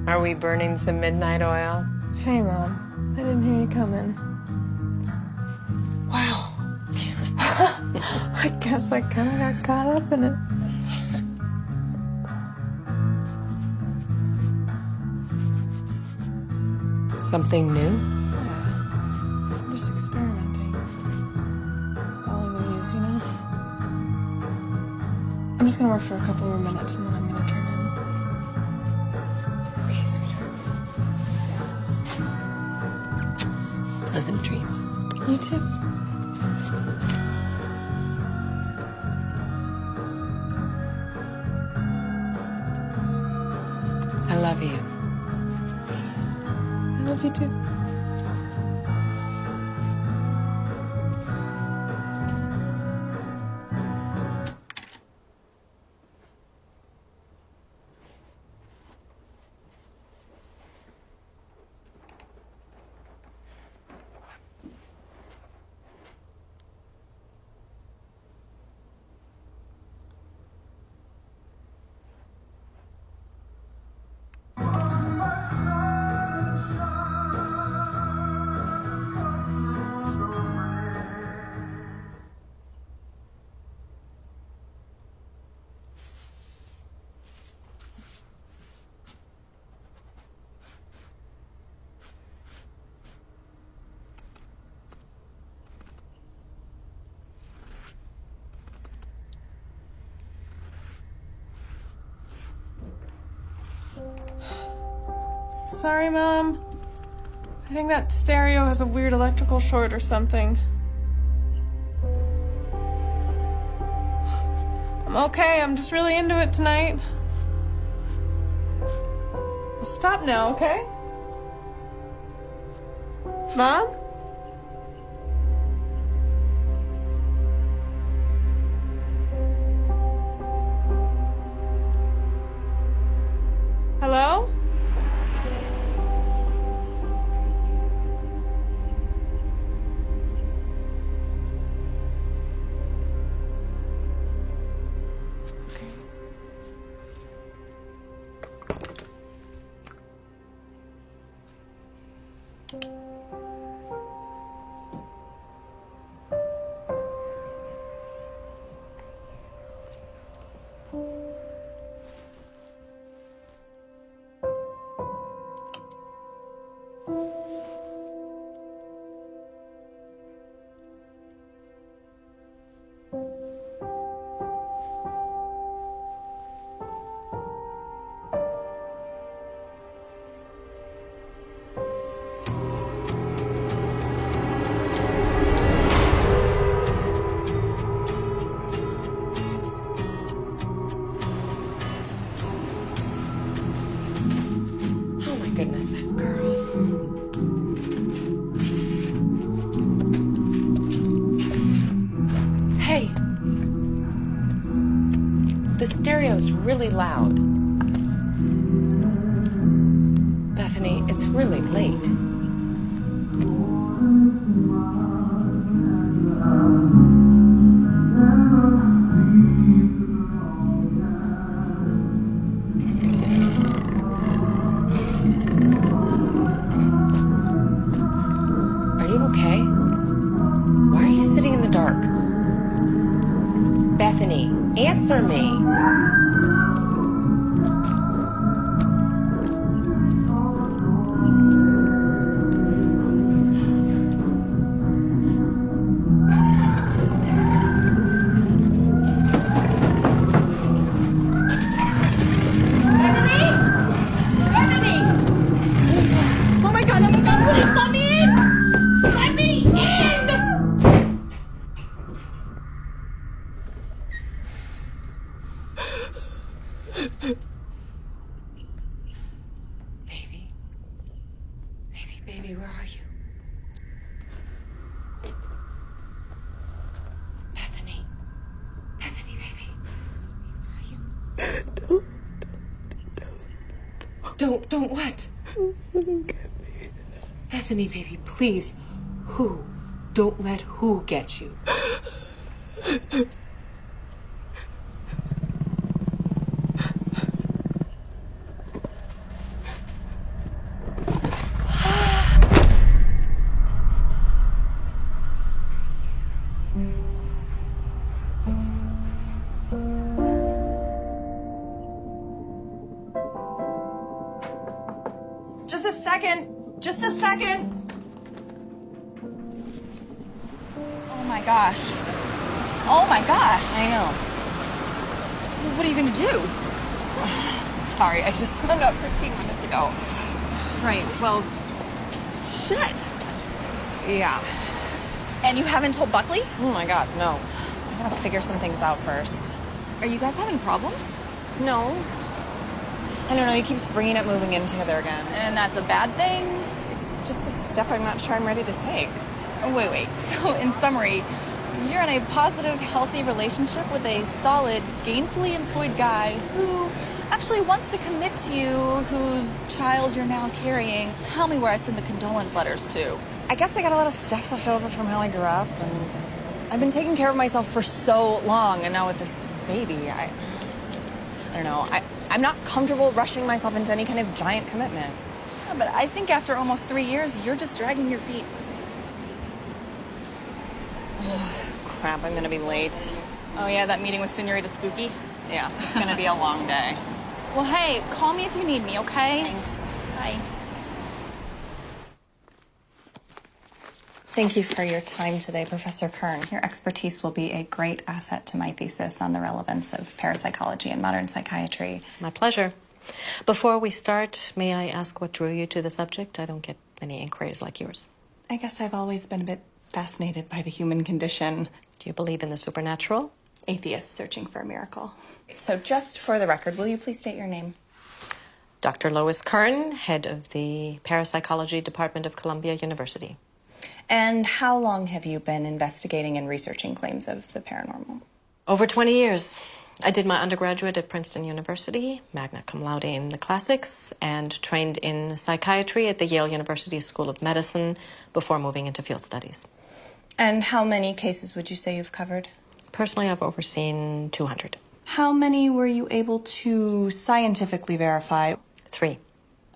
Are we burning some midnight oil? Hey, Mom. I didn't hear you coming. Wow. I guess I kind of got caught up in it. Something new? Yeah. I'm just experimenting. Following the muse, you know? I'm just gonna work for a couple more minutes and then I'm gonna turn in. Okay, sweetheart. Pleasant dreams. You too. I love you. I love you too. Sorry, Mom. I think that stereo has a weird electrical short or something. I'm okay. I'm just really into it tonight. I'll stop now, okay? Mom? Hello? The stereo's really loud. Bethany, it's really late. Are you okay? Why are you sitting in the dark? Bethany, answer me. Baby, where are you? Bethany. Bethany, baby. Where are you? Don't what? Get me. Bethany, baby, please. Who? Don't let who get you. Just a second. Just a second. Oh my gosh. Oh my gosh. I know. What are you gonna do? Sorry, I just found out 15 minutes ago. Right, well, shit. Yeah. And you haven't told Buckley? Oh my God, no. I gotta figure some things out first. Are you guys having problems? No. I don't know, he keeps bringing up moving in together again. And that's a bad thing? It's just a step I'm not sure I'm ready to take. Oh, wait. So, in summary, you're in a positive, healthy relationship with a solid, gainfully employed guy who actually wants to commit to you, whose child you're now carrying. Tell me where I send the condolence letters to. I guess I got a lot of stuff left over from how I grew up, and I've been taking care of myself for so long, and now with this baby, I don't know. I'm not comfortable rushing myself into any kind of giant commitment. Yeah, but I think after almost 3 years, you're just dragging your feet. Crap, I'm gonna be late. Oh, yeah, that meeting with Senorita Spooky? Yeah, it's gonna be a long day. Well, hey, call me if you need me, okay? Thanks. Bye. Thank you for your time today, Professor Kern. Your expertise will be a great asset to my thesis on the relevance of parapsychology and modern psychiatry. My pleasure. Before we start, may I ask what drew you to the subject? I don't get many inquiries like yours. I guess I've always been a bit fascinated by the human condition. Do you believe in the supernatural? Atheists searching for a miracle. So just for the record, will you please state your name? Dr. Lois Kern, head of the Parapsychology Department of Columbia University. And how long have you been investigating and researching claims of the paranormal? Over 20 years. I did my undergraduate at Princeton University, magna cum laude in the classics, and trained in psychiatry at the Yale University School of Medicine before moving into field studies. And how many cases would you say you've covered? Personally, I've overseen 200. How many were you able to scientifically verify? 3.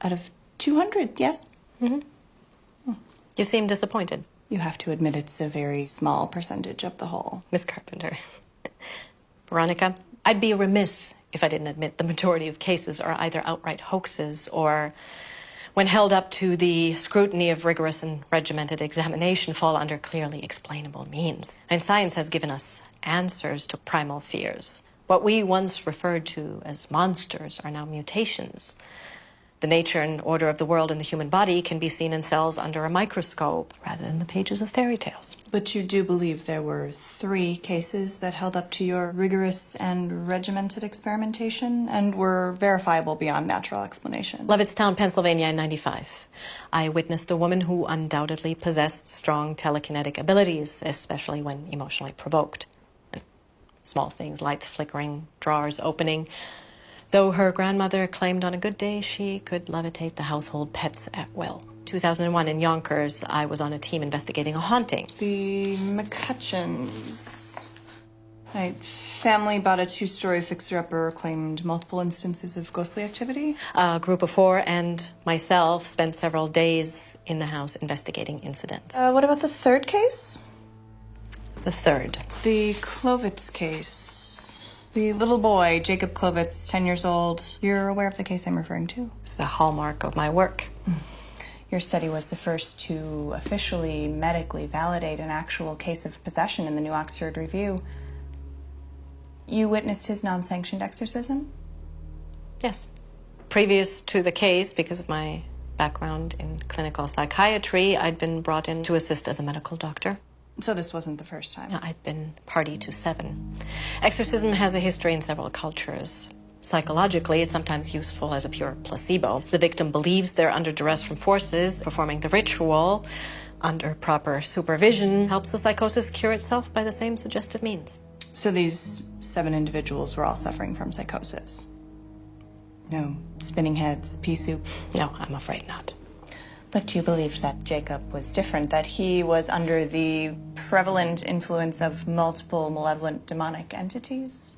Out of 200, yes? Mm-hmm. You seem disappointed. You have to admit it's a very small percentage of the whole. Miss Carpenter. Veronica, I'd be remiss if I didn't admit the majority of cases are either outright hoaxes or, when held up to the scrutiny of rigorous and regimented examination, fall under clearly explainable means. And science has given us answers to primal fears. What we once referred to as monsters are now mutations. The nature and order of the world and the human body can be seen in cells under a microscope rather than the pages of fairy tales. But you do believe there were 3 cases that held up to your rigorous and regimented experimentation and were verifiable beyond natural explanation? Levittstown, Pennsylvania in '95. I witnessed a woman who undoubtedly possessed strong telekinetic abilities, especially when emotionally provoked. And small things, lights flickering, drawers opening. Though her grandmother claimed on a good day she could levitate the household pets at will. 2001 in Yonkers, I was on a team investigating a haunting. The McCutcheons. Right. Family bought a 2-story fixer-upper, claimed multiple instances of ghostly activity. A group of 4 and myself spent several days in the house investigating incidents. What about the third case? The third. The Klovitz case. The little boy, Jacob Klovitz, 10 years old. You're aware of the case I'm referring to? It's the hallmark of my work. Your study was the first to officially, medically validate an actual case of possession in the New Oxford Review. You witnessed his non-sanctioned exorcism? Yes. Previous to the case, because of my background in clinical psychiatry, I'd been brought in to assist as a medical doctor. So this wasn't the first time? No, I'd been party to 7. Exorcism has a history in several cultures. Psychologically, it's sometimes useful as a pure placebo. The victim believes they're under duress from forces. Performing the ritual under proper supervision helps the psychosis cure itself by the same suggestive means. So these 7 individuals were all suffering from psychosis? No spinning heads, pea soup? No, I'm afraid not. But you believed that Jacob was different, that he was under the prevalent influence of multiple malevolent demonic entities?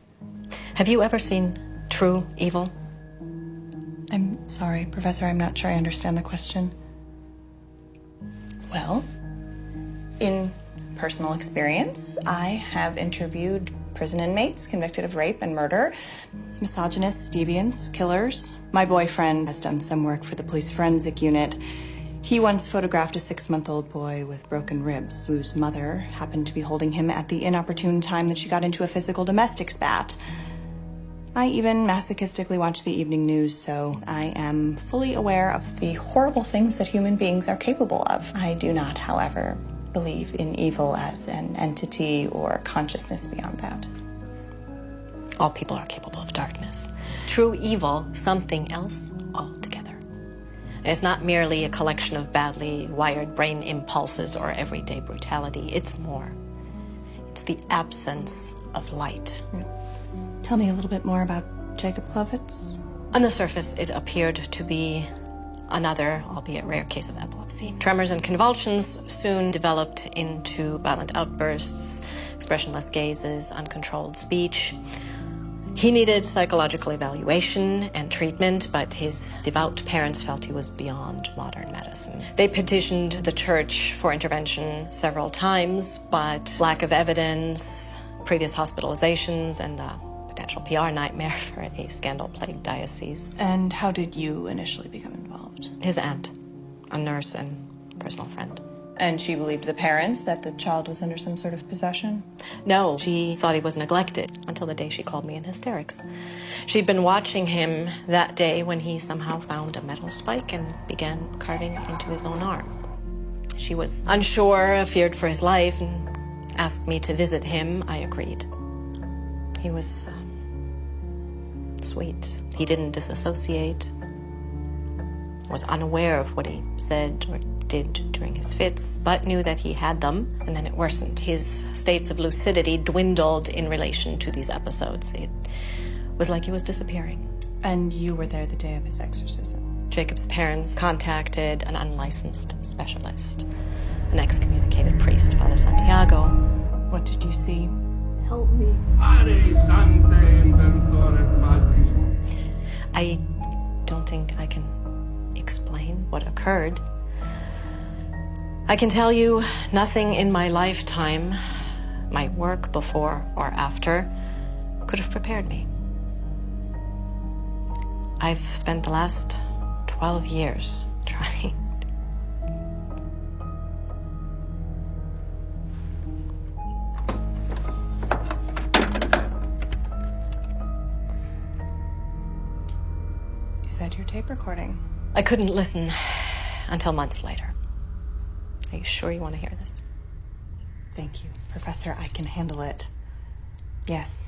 Have you ever seen True Evil? I'm sorry, Professor, I'm not sure I understand the question. Well, in personal experience, I have interviewed prison inmates convicted of rape and murder, misogynists, deviants, killers. My boyfriend has done some work for the police forensic unit. He once photographed a 6-month-old boy with broken ribs, whose mother happened to be holding him at the inopportune time that she got into a physical domestic spat. I even masochistically watch the evening news, so I am fully aware of the horrible things that human beings are capable of. I do not, however, believe in evil as an entity or consciousness beyond that. All people are capable of darkness. True evil, something else altogether. It's not merely a collection of badly wired brain impulses or everyday brutality. It's more. It's the absence of light. Tell me a little bit more about Jacob Klovitz. On the surface, it appeared to be another, albeit rare, case of epilepsy. Tremors and convulsions soon developed into violent outbursts, expressionless gazes, uncontrolled speech. He needed psychological evaluation and treatment, but his devout parents felt he was beyond modern medicine. They petitioned the church for intervention several times, but lack of evidence, previous hospitalizations, and a potential PR nightmare for a scandal-plagued diocese. And how did you initially become involved? His aunt, a nurse and personal friend. And she believed the parents that the child was under some sort of possession? No, she thought he was neglected until the day she called me in hysterics. She'd been watching him that day when he somehow found a metal spike and began carving into his own arm. She was unsure, feared for his life, and asked me to visit him. I agreed. He was sweet. He didn't disassociate, was unaware of what he said or did during his fits, but knew that he had them, and then it worsened. His states of lucidity dwindled in relation to these episodes. It was like he was disappearing. And you were there the day of his exorcism? Jacob's parents contacted an unlicensed specialist, an excommunicated priest, Father Santiago. What did you see? Help me. I don't think I can explain what occurred. I can tell you nothing in my lifetime, my work before or after, could have prepared me. I've spent the last 12 years trying. Is that your tape recording? I couldn't listen until months later. Are you sure you want to hear this? Thank you, Professor. I can handle it. Yes.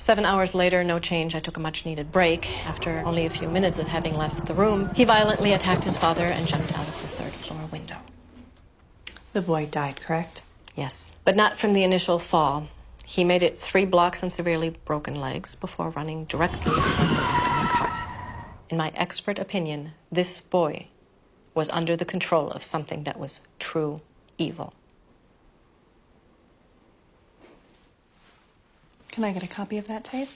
7 hours later, no change. I took a much-needed break. After only a few minutes of having left the room, he violently attacked his father and jumped out of the third-floor window. The boy died, correct? Yes, but not from the initial fall. He made it 3 blocks on severely broken legs before running directly into his oncoming car. In my expert opinion, this boy was under the control of something that was true evil. Can I get a copy of that tape?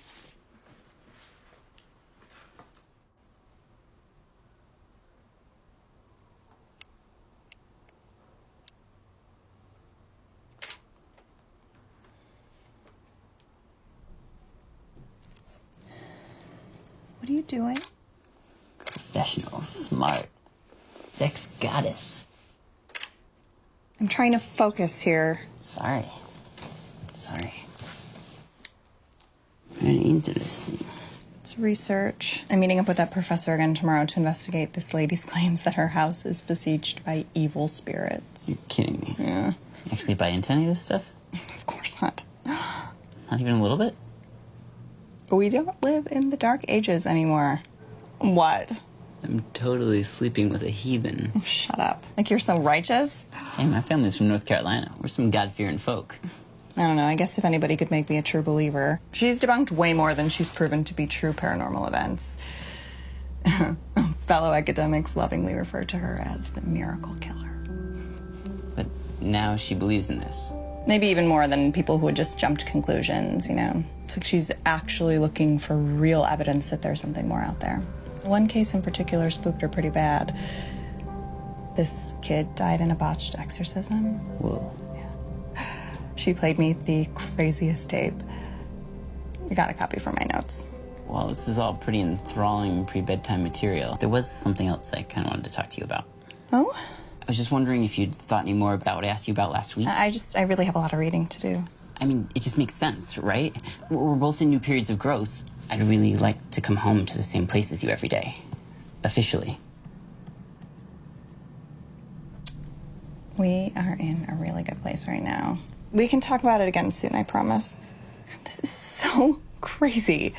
What are you doing? Professional, smart, sex goddess. I'm trying to focus here. Sorry. Very interesting. It's research. I'm meeting up with that professor again tomorrow to investigate this lady's claims that her house is besieged by evil spirits. You're kidding me. Yeah. Actually buy into any of this stuff? Of course not. Not even a little bit? We don't live in the Dark Ages anymore. What? I'm totally sleeping with a heathen. Oh, shut up. Like you're so righteous? Hey, my family's from North Carolina. We're some God-fearing folk. I don't know. I guess if anybody could make me a true believer. She's debunked way more than she's proven to be true paranormal events. Fellow academics lovingly refer to her as the miracle killer. But now she believes in this. Maybe even more than people who had just jumped to conclusions, you know. It's like she's actually looking for real evidence that there's something more out there. One case in particular spooked her pretty bad. This kid died in a botched exorcism. Whoa. She played me the craziest tape. You got a copy for my notes. Well, this is all pretty enthralling pre-bedtime material. There was something else I kind of wanted to talk to you about. Oh? I was just wondering if you'd thought any more about what I asked you about last week. I really have a lot of reading to do. I mean, it just makes sense, right? We're both in new periods of growth. I'd really like to come home to the same place as you every day. Officially. We are in a really good place right now. We can talk about it again soon, I promise. This is so crazy.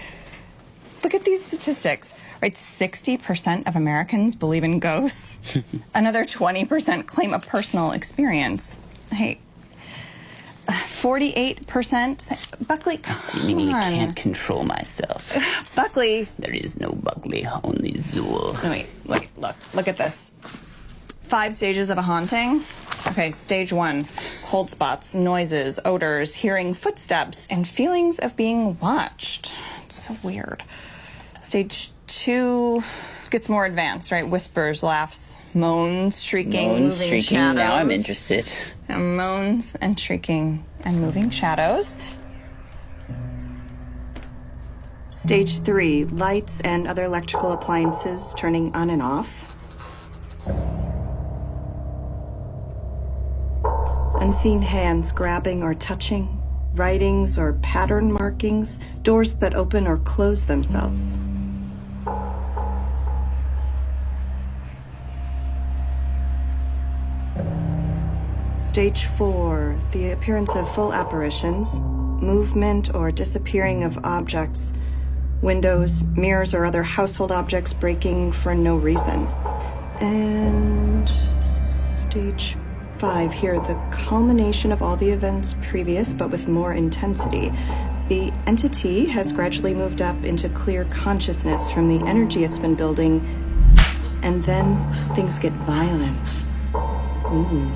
Look at these statistics, right? 60% of Americans believe in ghosts. Another 20% claim a personal experience. Hey, 48%. Buckley, come Seemingly on. can't control myself. Buckley. There is no Buckley, only Zool. No, wait, look at this. 5 stages of a haunting. Okay, stage 1, cold spots, noises, odors, hearing footsteps, and feelings of being watched. It's so weird. Stage 2 gets more advanced, right? Whispers, laughs, moans, shrieking, moving shadows. Now I'm interested. And moans and shrieking and moving shadows. Stage 3, lights and other electrical appliances turning on and off. Unseen hands grabbing or touching, writings or pattern markings, doors that open or close themselves. Stage 4, the appearance of full apparitions, movement or disappearing of objects, windows, mirrors, or other household objects breaking for no reason. And stage 5 here, the culmination of all the events previous, but with more intensity. The entity has gradually moved up into clear consciousness from the energy it's been building, and then things get violent. Ooh.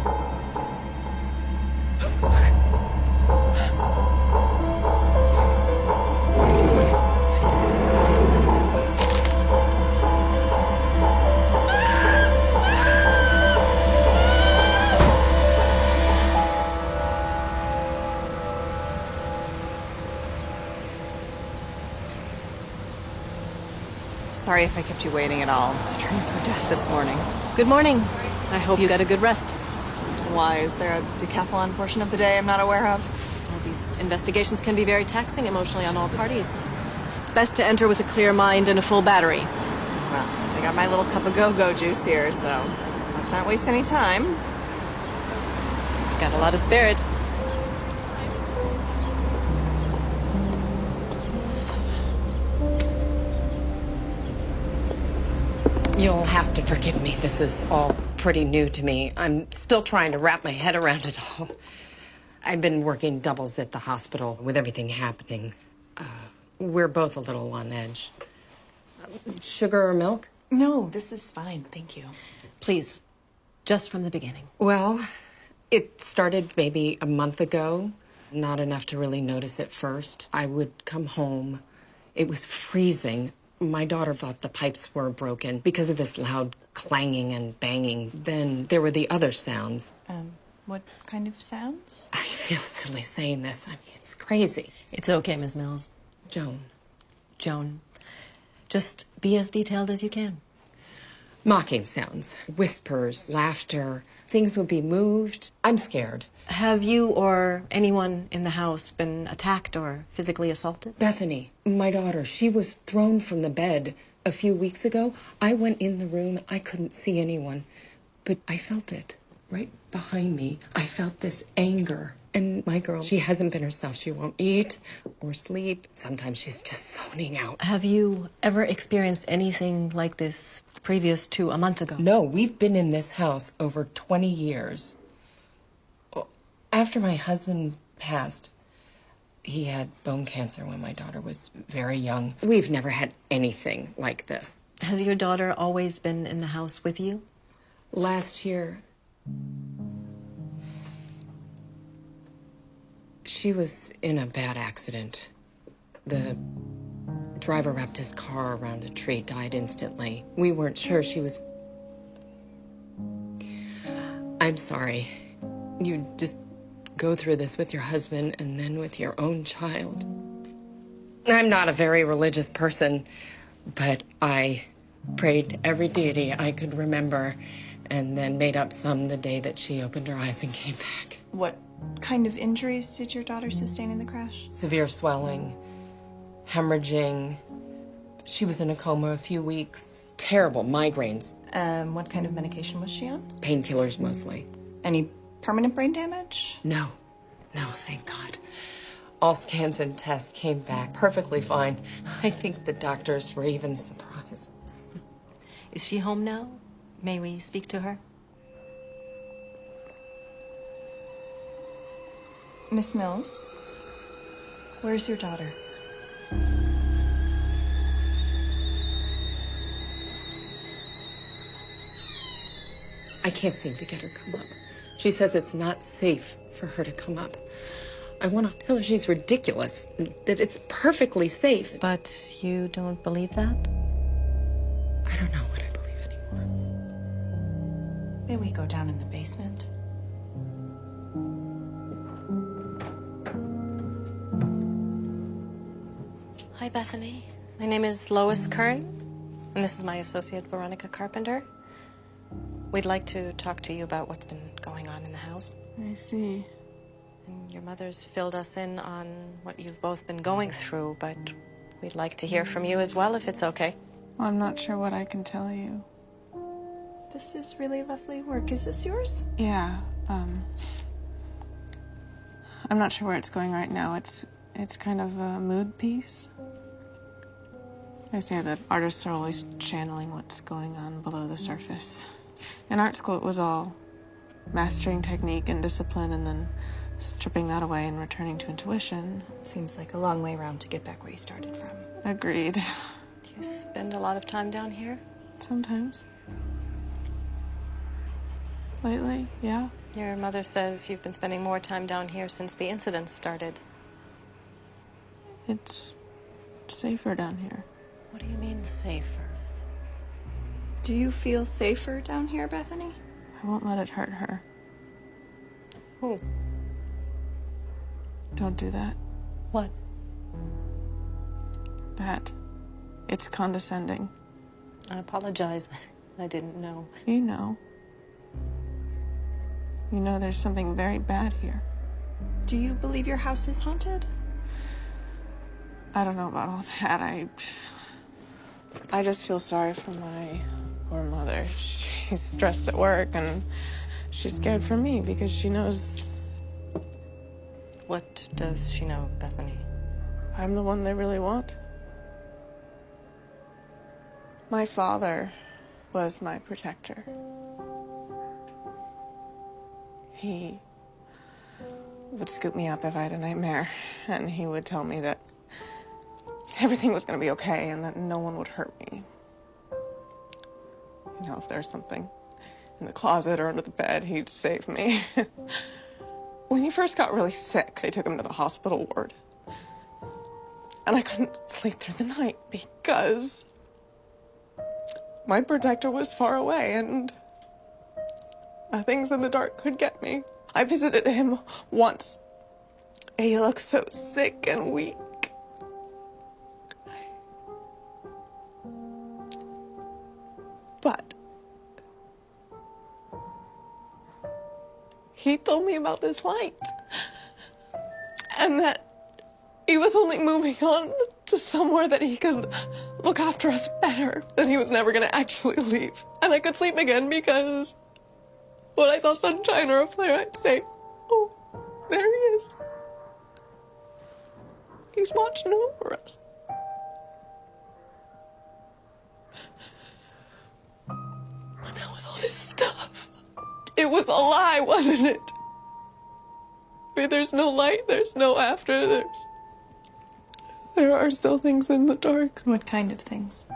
Sorry if I kept you waiting at all. The trains were death this morning. Good morning. I hope you got a good rest. Why? Is there a decathlon portion of the day I'm not aware of? Well, these investigations can be very taxing emotionally on all parties. It's best to enter with a clear mind and a full battery. Well, I got my little cup of go-go juice here, so let's not waste any time. Got a lot of spirit. You'll have to forgive me. This is all pretty new to me. I'm still trying to wrap my head around it all. I've been working doubles at the hospital with everything happening. We're both a little on edge. Sugar or milk? No, this is fine, thank you. Please, just from the beginning. Well, it started maybe a month ago. Not enough to really notice at first. I would come home. It was freezing. My daughter thought the pipes were broken because of this loud clanging and banging. Then there were the other sounds. What kind of sounds? I feel silly saying this. I mean, it's crazy. It's okay, Ms. Mills. Joan. Just be as detailed as you can. Mocking sounds, whispers, laughter. Things would be moved. I'm scared. Have you or anyone in the house been attacked or physically assaulted? Bethany, my daughter, she was thrown from the bed a few weeks ago. I went in the room. I couldn't see anyone, but I felt it right behind me. I felt this anger. And my girl, she hasn't been herself. She won't eat or sleep. Sometimes she's just zoning out. Have you ever experienced anything like this previous to a month ago? No, we've been in this house over 20 years. After my husband passed, he had bone cancer when my daughter was very young. We've never had anything like this. Has your daughter always been in the house with you? Last year, she was in a bad accident. The driver wrapped his car around a tree, died instantly. We weren't sure she was... I'm sorry. You just go through this with your husband and then with your own child. I'm not a very religious person, but I prayed to every deity I could remember and then made up some the day that she opened her eyes and came back. What kind of injuries did your daughter sustain in the crash? Severe swelling, hemorrhaging. She was in a coma a few weeks. Terrible migraines. What kind of medication was she on? Painkillers mostly. Any permanent brain damage? No, thank God. All scans and tests came back perfectly fine. I think the doctors were even surprised. Is she home now? May we speak to her? Miss Mills, where's your daughter? I can't seem to get her to come up. She says it's not safe for her to come up. I want to tell her she's ridiculous, that it's perfectly safe. But you don't believe that? I don't know what I believe anymore. May we go down in the basement? Hi, Bethany. My name is Lois Kern, and this is my associate, Veronica Carpenter. We'd like to talk to you about what's been going on in the house. I see. And your mother's filled us in on what you've both been going through, but we'd like to hear from you as well, if it's okay. Well, I'm not sure what I can tell you. This is really lovely work. Is this yours? Yeah, I'm not sure where it's going right now. It's kind of a mood piece. I say that artists are always channeling what's going on below the surface. In art school, it was all mastering technique and discipline and then stripping that away and returning to intuition. Seems like a long way around to get back where you started from. Agreed. Do you spend a lot of time down here? Sometimes. Lately, yeah. Your mother says you've been spending more time down here since the incident started. It's safer down here. What do you mean, safer? Do you feel safer down here, Bethany? I won't let it hurt her. Who? Don't do that. What? That. It's condescending. I apologize. I didn't know. You know. You know there's something very bad here. Do you believe your house is haunted? I don't know about all that. I just feel sorry for my poor mother. She's stressed at work and she's scared for me because she knows What does she know, Bethany? I'm the one they really want. My father was my protector. He would scoop me up if I had a nightmare, and he would tell me that everything was going to be okay and that no one would hurt me. You know, if there's something in the closet or under the bed, he'd save me. When he first got really sick, they took him to the hospital ward. And I couldn't sleep through the night because my protector was far away and things in the dark could get me. I visited him once. He looked so sick and weak. But he told me about this light and that he was only moving on to somewhere that he could look after us better, that he was never going to actually leave. And I could sleep again because when I saw sunshine or a flare, I'd say, oh, there he is. He's watching over us. But now with all this stuff, it was a lie, wasn't it? I mean, there's no light, there's no after, there are still things in the dark. What kind of things?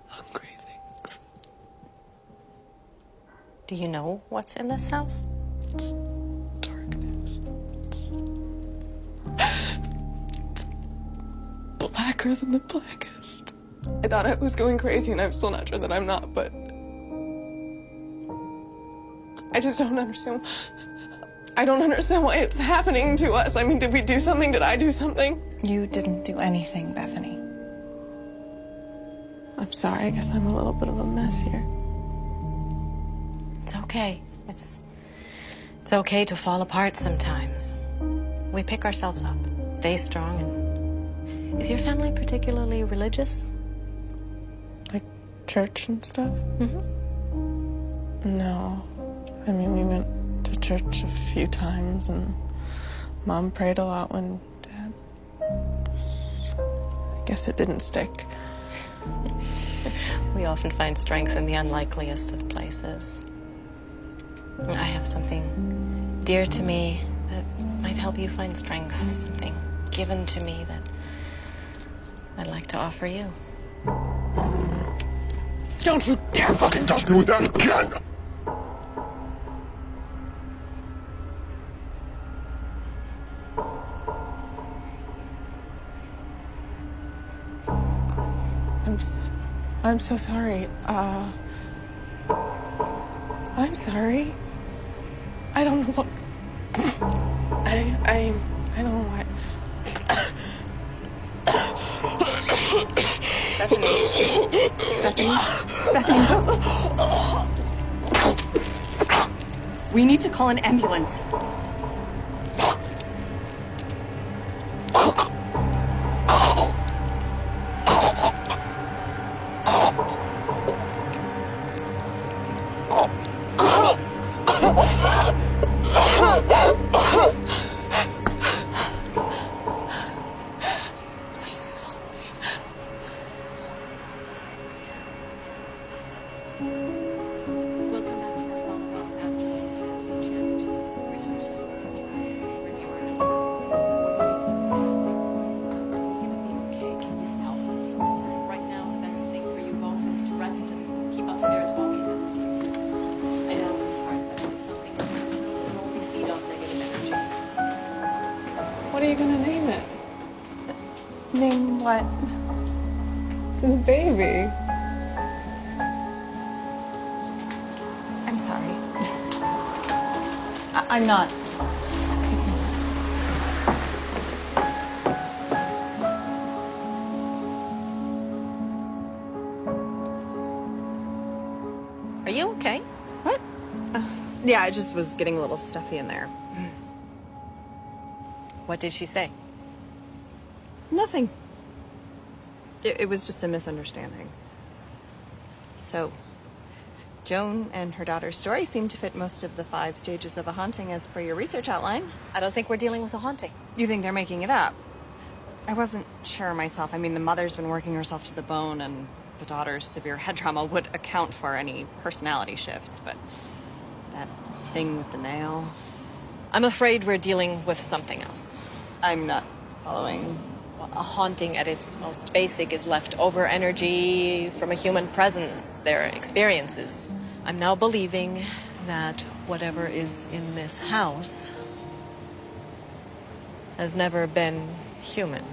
Hungry things. Do you know what's in this house? It's darkness. It's blacker than the blackest. I thought I was going crazy, and I'm still not sure that I'm not, but I just don't understand. I don't understand why it's happening to us. I mean, did we do something? Did I do something? You didn't do anything, Bethany. I'm sorry. I guess I'm a little bit of a mess here. It's okay. It's okay to fall apart sometimes. We pick ourselves up, stay strong. And is your family particularly religious? Like church and stuff? Mm-hmm. No. I mean, we went to church a few times, and Mom prayed a lot when Dad... I guess it didn't stick. We often find strength in the unlikeliest of places. I have something dear to me that might help you find strength, something given to me that I'd like to offer you. Don't you dare fucking touch me with that again! I'm so sorry. I'm sorry. I don't know what... I don't know why... Bethany? We need to call an ambulance. We'll come back for a follow-up after we've had a chance to research the house history, review our notes. Are we gonna be okay? Can you help us? Right now, the best thing for you both is to rest and keep up spirits while we investigate. I know it's hard, but if something is in this house, it'll only feed off negative energy. What are you gonna name it? Name what? The baby. I'm sorry. I'm not. Excuse me. Are you okay? What? Yeah, I just was getting a little stuffy in there. What did she say? Nothing. It was just a misunderstanding. So, Joan and her daughter's story seem to fit most of the 5 stages of a haunting as per your research outline. I don't think we're dealing with a haunting. You think they're making it up? I wasn't sure myself. I mean, the mother's been working herself to the bone, and the daughter's severe head trauma would account for any personality shifts, but that thing with the nail... I'm afraid we're dealing with something else. I'm not following. Well, a haunting at its most basic is leftover energy from a human presence, their experiences. I'm now believing that whatever is in this house has never been human.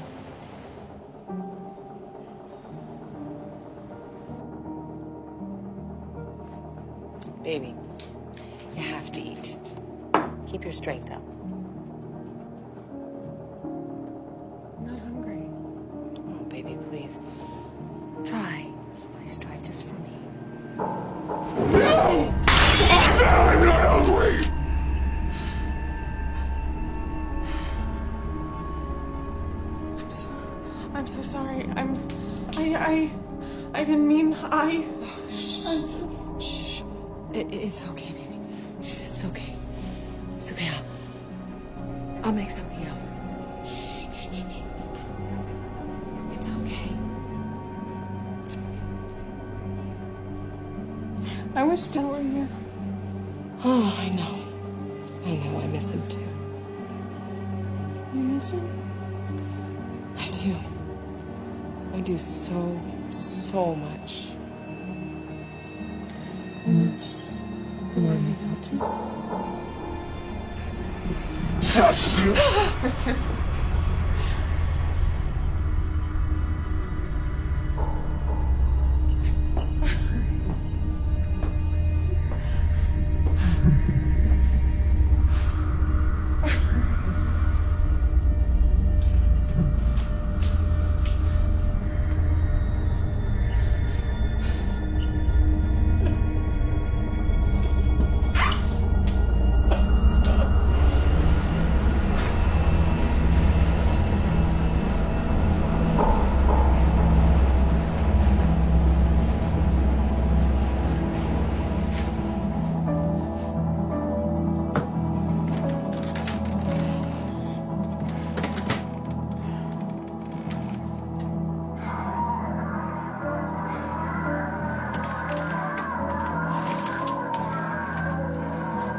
Baby, you have to eat. Keep your strength up. I'm not hungry. Oh, baby, please. Try. Please try just for me. No! I'm not hungry! I'm so sorry. I didn't mean Shh. It's okay, baby. Shh, it's okay. It's okay. I'll make something else. Shh, shh, shh, shh. It's okay. It's okay. I wish Dad were here. Oh, I know. I know. I miss him too. You miss him? I do. I do so, so much. Yes. The one Touch you!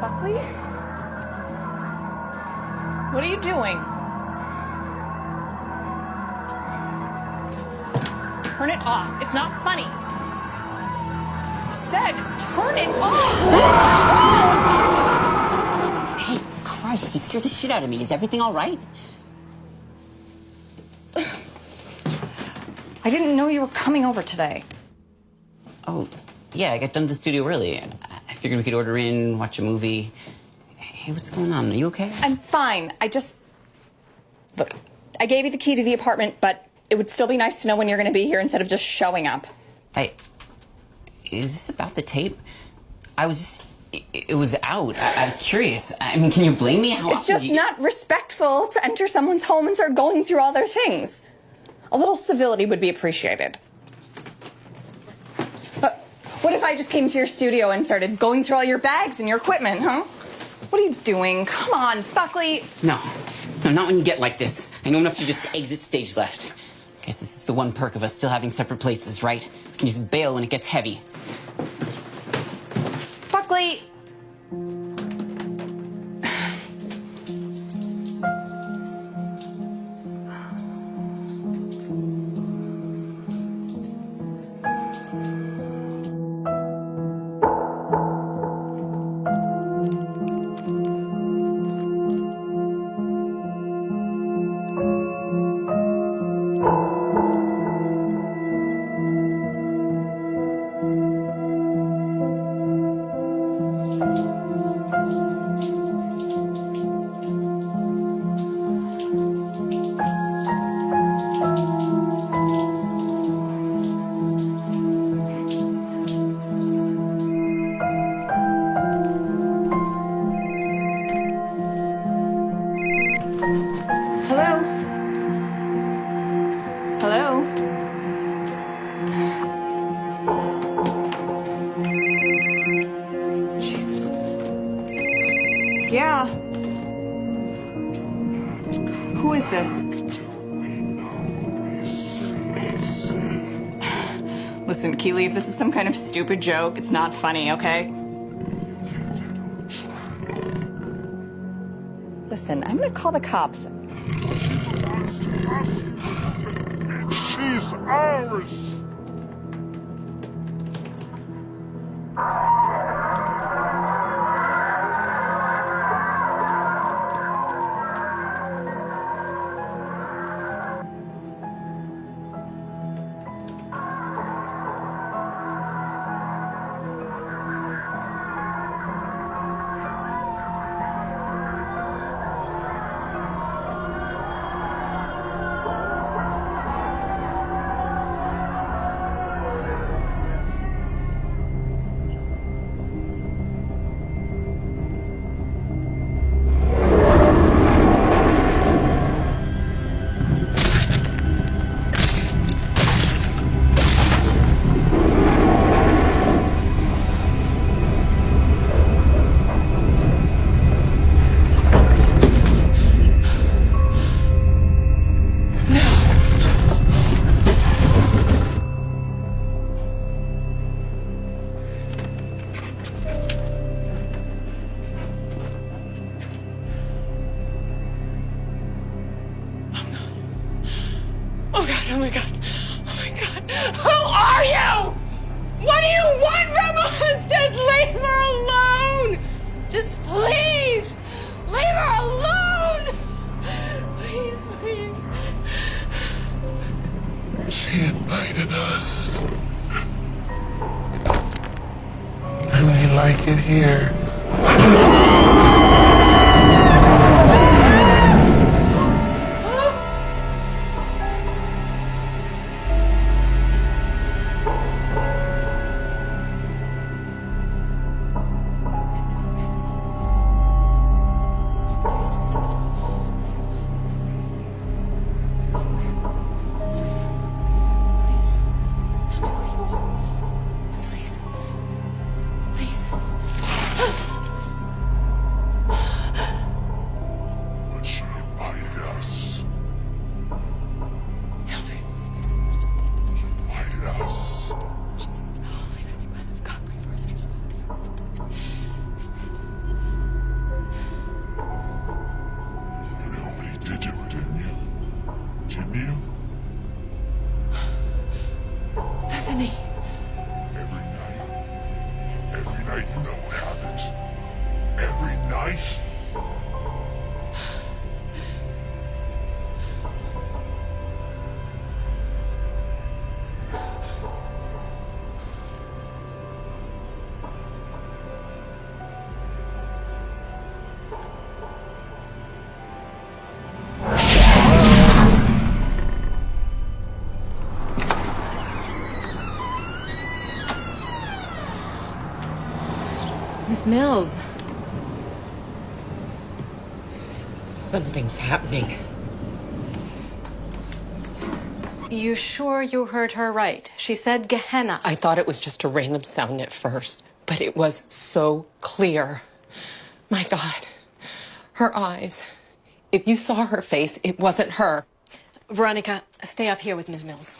Buckley? What are you doing? Turn it off. It's not funny. I said, turn it off! Hey, Christ, you scared the shit out of me. Is everything all right? I didn't know you were coming over today. Oh, yeah, I got done to the studio early. I figured we could order in, watch a movie. Hey, what's going on? Are you okay? I'm fine. Look, I gave you the key to the apartment, but it would still be nice to know when you're going to be here instead of just showing up. Hey, is this about the tape? It was out. I was curious. I mean, can you blame me? It's just not respectful to enter someone's home and start going through all their things. A little civility would be appreciated. But what if I just came to your studio and started going through all your bags and your equipment, huh? What are you doing? Come on, Buckley. No, not when you get like this. I know enough to just exit stage left. Guess this is the one perk of us still having separate places, right? We can just bail when it gets heavy. Buckley. Hello? Hello? Jesus. Yeah. Who is this? Listen, Keely, if this is some kind of stupid joke, it's not funny, okay? Listen, I'm gonna call the cops. She's ours! Oh God, oh my God, oh my God. Who are you? What do you want from us? Just leave her alone. Just please, leave her alone. Please, please. She invited us. And we like it here. Every night you know what happens. Every night. Miss Mills. Something's happening. You sure you heard her right? She said Gehenna. I thought it was just a random sound at first, but it was so clear. My God, her eyes. If you saw her face, it wasn't her. Veronica, stay up here with Ms. Mills.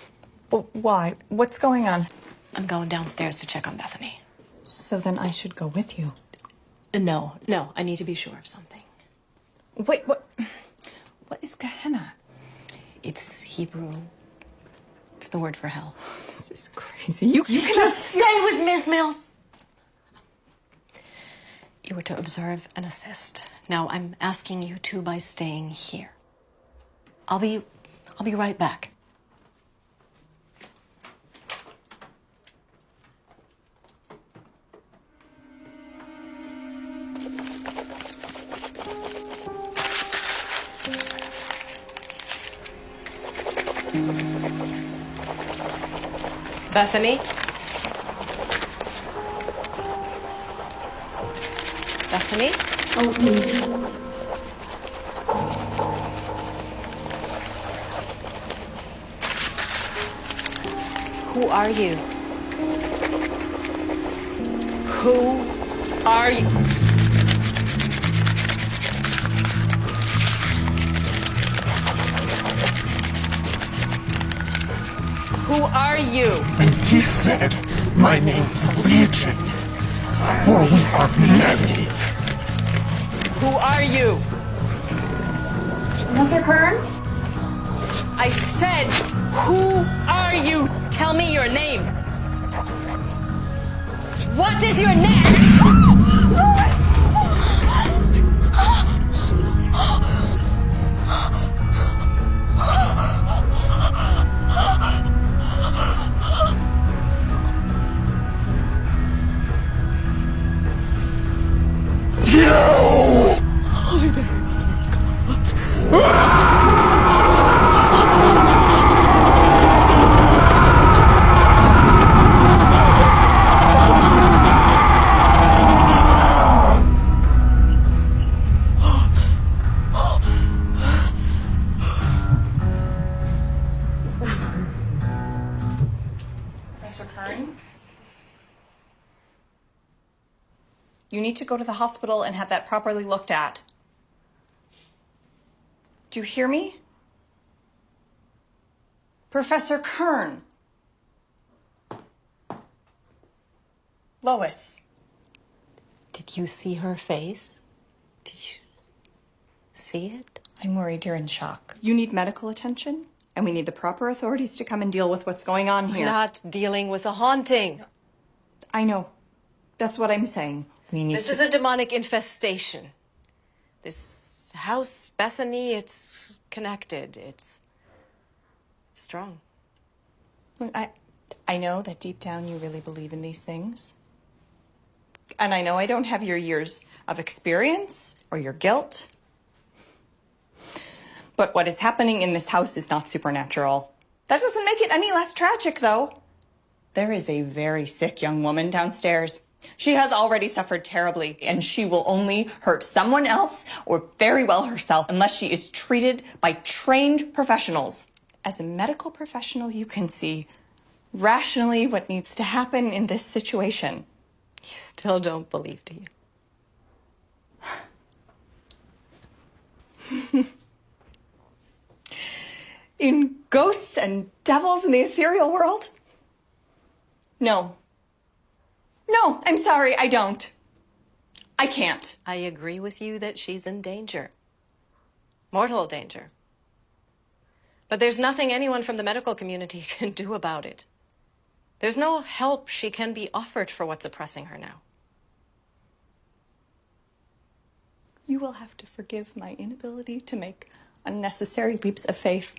Why? What's going on? I'm going downstairs to check on Bethany. So then I should go with you. No, I need to be sure of something. Wait, what is Gehenna? It's Hebrew. It's the word for hell. This is crazy. You can just stay with Ms. Mills. You were to observe and assist. Now I'm asking you to by staying here. I'll be right back. Bethany? Bethany? Who are you? Who are you? Who are you? He said, my name is Legion, for we are many. Who are you? Mr. Kern? I said, who are you? Tell me your name. What is your name? Professor Kern? You need to go to the hospital and have that properly looked at. Do you hear me? Professor Kern. Lois. Did you see her face? Did you see it? I'm worried you're in shock. You need medical attention, and we need the proper authorities to come and deal with what's going on here. We're not dealing with a haunting. I know. That's what I'm saying. This is a demonic infestation. This house, Bethany, it's connected. It's strong. Look, I know that deep down you really believe in these things. And I know I don't have your years of experience or your guilt. But what is happening in this house is not supernatural. That doesn't make it any less tragic, though. There is a very sick young woman downstairs. She has already suffered terribly, and she will only hurt someone else or very well herself unless she is treated by trained professionals. As a medical professional, you can see rationally what needs to happen in this situation. You still don't believe, do you? In ghosts and devils in the ethereal world? No. No, I'm sorry, I don't. I can't. I agree with you that she's in danger. Mortal danger. But there's nothing anyone from the medical community can do about it. There's no help she can be offered for what's oppressing her now. You will have to forgive my inability to make unnecessary leaps of faith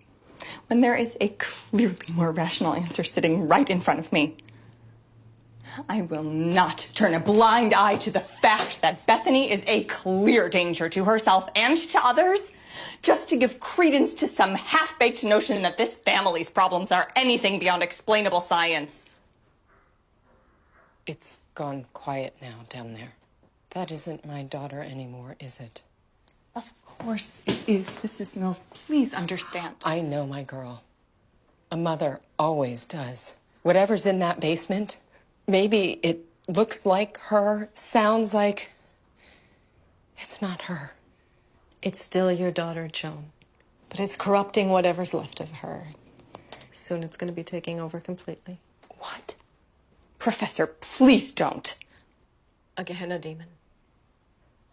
when there is a clearly more rational answer sitting right in front of me. I will not turn a blind eye to the fact that Bethany is a clear danger to herself and to others, just to give credence to some half-baked notion that this family's problems are anything beyond explainable science. It's gone quiet now down there. That isn't my daughter anymore, is it? Of course it is, Mrs. Mills. Please understand. I know my girl. A mother always does. Whatever's in that basement, maybe it looks like her, sounds like... It's not her. It's still your daughter, Joan. But it's corrupting whatever's left of her. Soon it's going to be taking over completely. What? Professor, please don't. A Gehenna demon.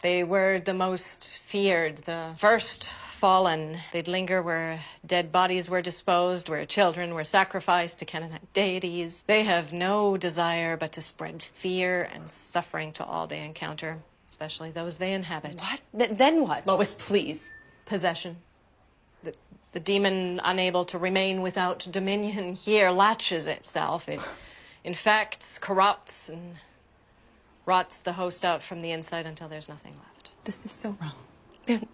They were the most feared, the first fallen. They'd linger where dead bodies were disposed, where children were sacrificed to Canaanite deities. They have no desire but to spread fear and suffering to all they encounter, especially those they inhabit. What? Then what? Lois, please. Possession. The demon, unable to remain without dominion here, latches itself. It infects, corrupts, and rots the host out from the inside until there's nothing left. This is so wrong. Then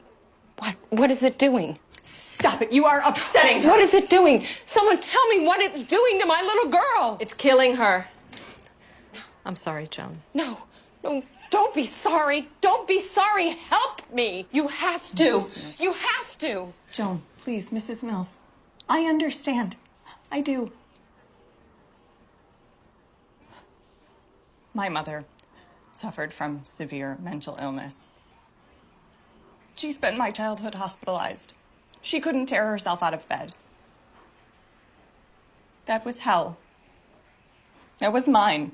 what? What is it doing? Stop it. You are upsetting her. What is it doing? Someone tell me what it's doing to my little girl. It's killing her. I'm sorry, Joan. No, don't be sorry. Don't be sorry. Help me. You have to. You have to. Joan, please, Mrs. Mills. I understand. I do. My mother suffered from severe mental illness. She spent my childhood hospitalized. She couldn't tear herself out of bed. That was hell. That was mine.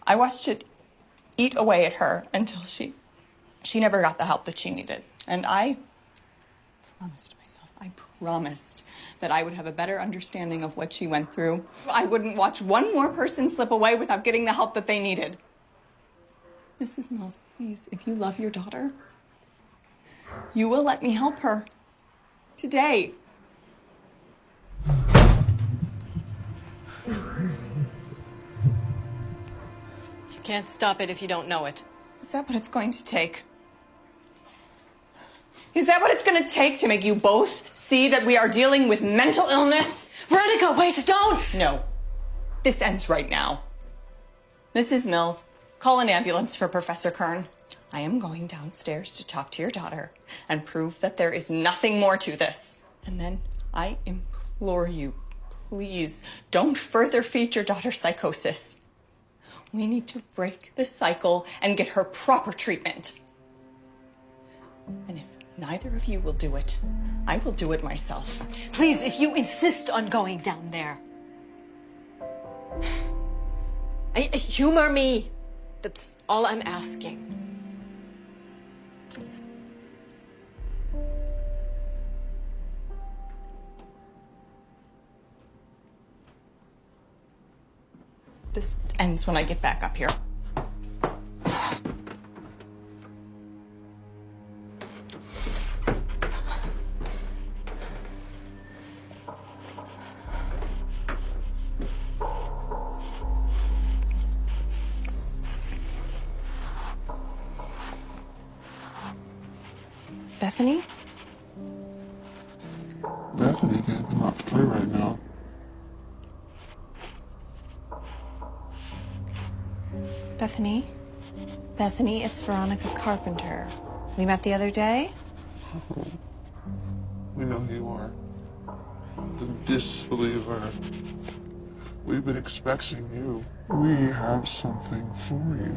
I watched it eat away at her until she never got the help that she needed. And I promised that I would have a better understanding of what she went through. I wouldn't watch one more person slip away without getting the help that they needed. Mrs. Mills, please, if you love your daughter, you will let me help her. Today. You can't stop it if you don't know it. Is that what it's going to take? Is that what it's going to take to make you both see that we are dealing with mental illness? Veronica, wait, don't! No. This ends right now. Mrs. Mills, call an ambulance for Professor Kern. I am going downstairs to talk to your daughter and prove that there is nothing more to this. And then I implore you, please, don't further feed your daughter's psychosis. We need to break the cycle and get her proper treatment. And if neither of you will do it, I will do it myself. Please, if you insist on going down there. Humor me. That's all I'm asking. This ends when I get back up here. Bethany? Bethany can't come out to play right now. Bethany? Bethany, it's Veronica Carpenter. We met the other day? Oh, we know who you are. The disbeliever. We've been expecting you. We have something for you.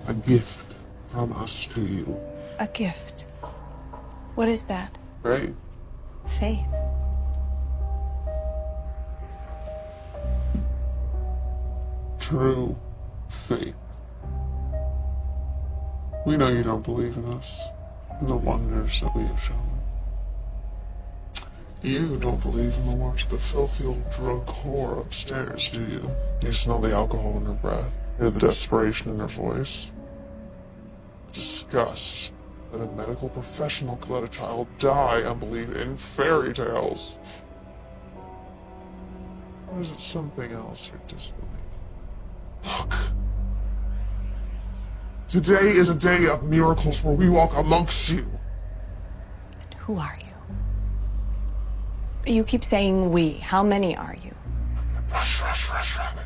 A gift from us to you. A gift? What is that? Faith. Faith. True faith. We know you don't believe in us, in the wonders that we have shown. You don't believe in the watch of the filthy old drug whore upstairs, do you? You smell the alcohol in her breath, hear the desperation in her voice. Disgust that a medical professional could let a child die and believe in fairy tales. Or is it something else you're disbelieving? Look. Today is a day of miracles where we walk amongst you. And who are you? You keep saying we. How many are you? Rush, rabbit.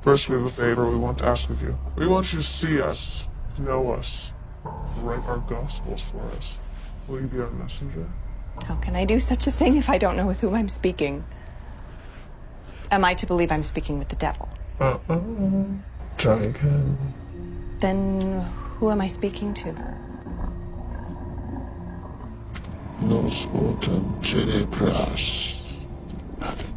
First, we have a favor we want to ask of you. We want you to see us, to know us, to write our gospels for us. Will you be our messenger? How can I do such a thing if I don't know with whom I'm speaking? Am I to believe I'm speaking with the devil? Try again. Then who am I speaking to? Nos autem tenebras. Nothing.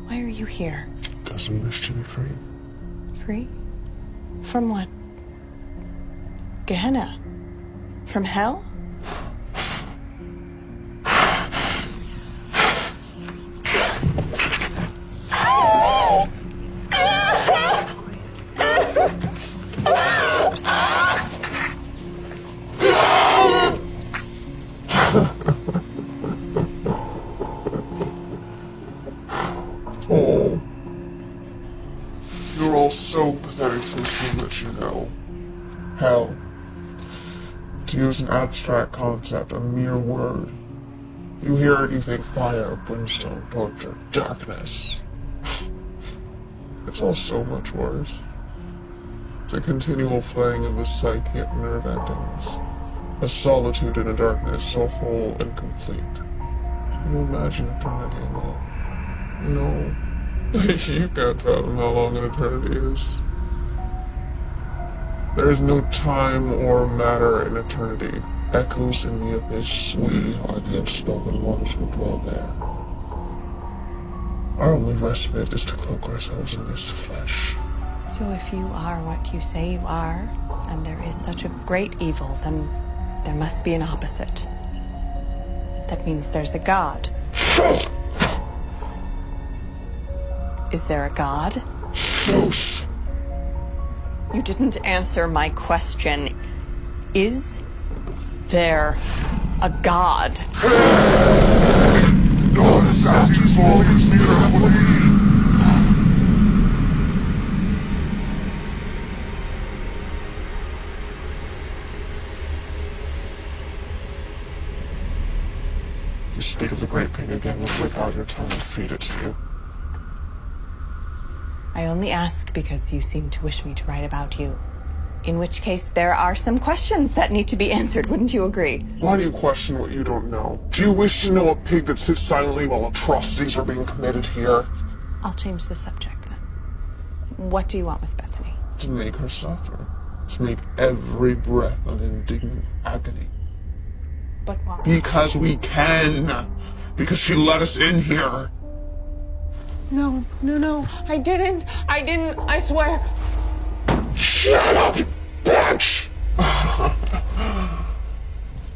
Why are you here? Because we wish to be free. Free? From what? Gehenna? From hell? Oh. You're all so pathetic to assume that you know. Hell. To use an abstract concept, a mere word. You hear it, you think fire, brimstone, torture, darkness. It's all so much worse. It's a continual flaying of the psyche at nerve endings. A solitude in a darkness so whole and complete. Can you imagine eternity alone? No. You can't fathom how long an eternity is. There is no time or matter in eternity. echoes in the abyss. We are the unspoken ones who dwell there. Our only respite is to cloak ourselves in this flesh. So if you are what you say you are, and there is such a great evil, then there must be an opposite. That means there's a god. Is there a god? Close. You didn't answer my question. Is there a god? You speak of the great pain again, we'll whip out your tongue and feed it to you. I only ask because you seem to wish me to write about you. In which case, there are some questions that need to be answered, wouldn't you agree? Why do you question what you don't know? Do you wish to know a pig that sits silently while atrocities are being committed here? I'll change the subject then. What do you want with Bethany? To make her suffer. To make every breath an indignant agony. But why? Because we can. Because she let us in here. No, I didn't, I swear. Shut up, you bitch!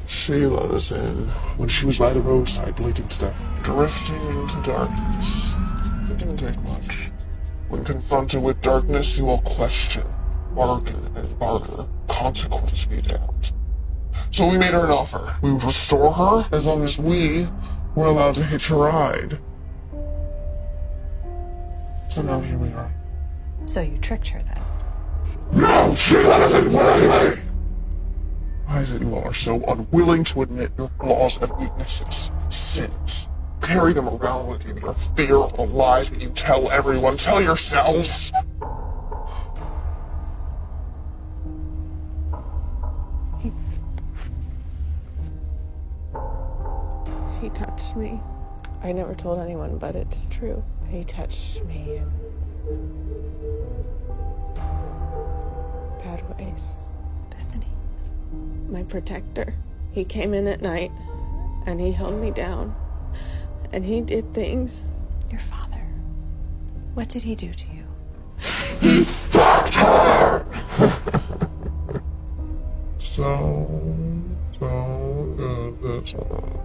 She let us in when she was by the roadside bleeding to death, drifting into darkness. It didn't take much. When confronted with darkness, you will question, bargain, and barter. Consequence be damned. So we made her an offer. We would restore her as long as we were allowed to hitch a ride. So now here we are. So you tricked her then? No! She let us in willingly! Why is it you all are so unwilling to admit your flaws and weaknesses, sins? Carry them around with you, your fear of the lies that you tell everyone. Tell yourselves! He touched me. I never told anyone, but it's true. He touched me in bad ways. Bethany. My protector. He came in at night and he held me down. And he did things. Your father. What did he do to you? He fucked her! so good this one.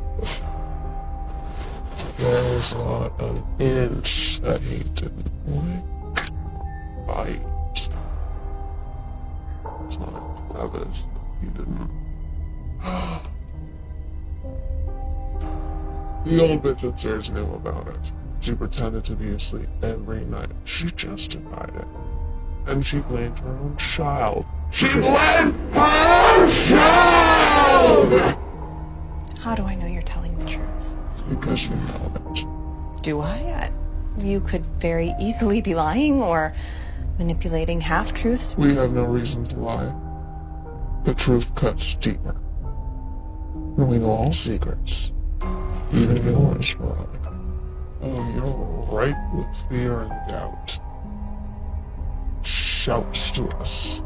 There was not an inch that he didn't lick, bite. It's not a crevice that he didn't. The old bitch upstairs knew about it. She pretended to be asleep every night. She justified it. And she blamed her own child. She blamed her own child! How do I know you're telling the truth? Because you know it. Do I? You could very easily be lying or manipulating half-truths. We have no reason to lie. The truth cuts deeper. And we know all secrets. Even yours, Veronica. Oh, you're ripe with fear and doubt. Shouts to us.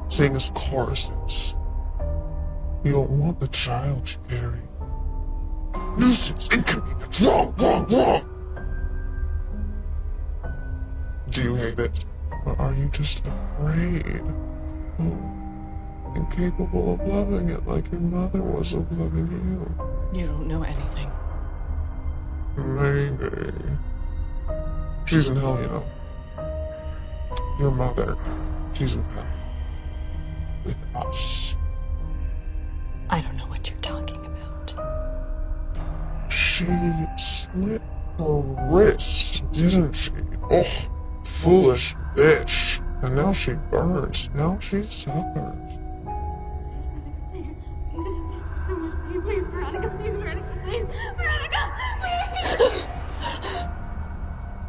Sing us choruses. You don't want the child you carry. Nuisance, inconvenience, wrong! Do you hate it? Or are you just afraid? Oh, incapable of loving it like your mother was of loving you. You don't know anything. Maybe. She's in hell, you know. Your mother, she's in hell. With us. I don't know what you're talking about. She slit her wrist, didn't she? Oh, foolish bitch. And now she burns. Now she suffers. Please, Veronica, please. It's so much pain. Please, Veronica, please, Veronica, please. Veronica, please!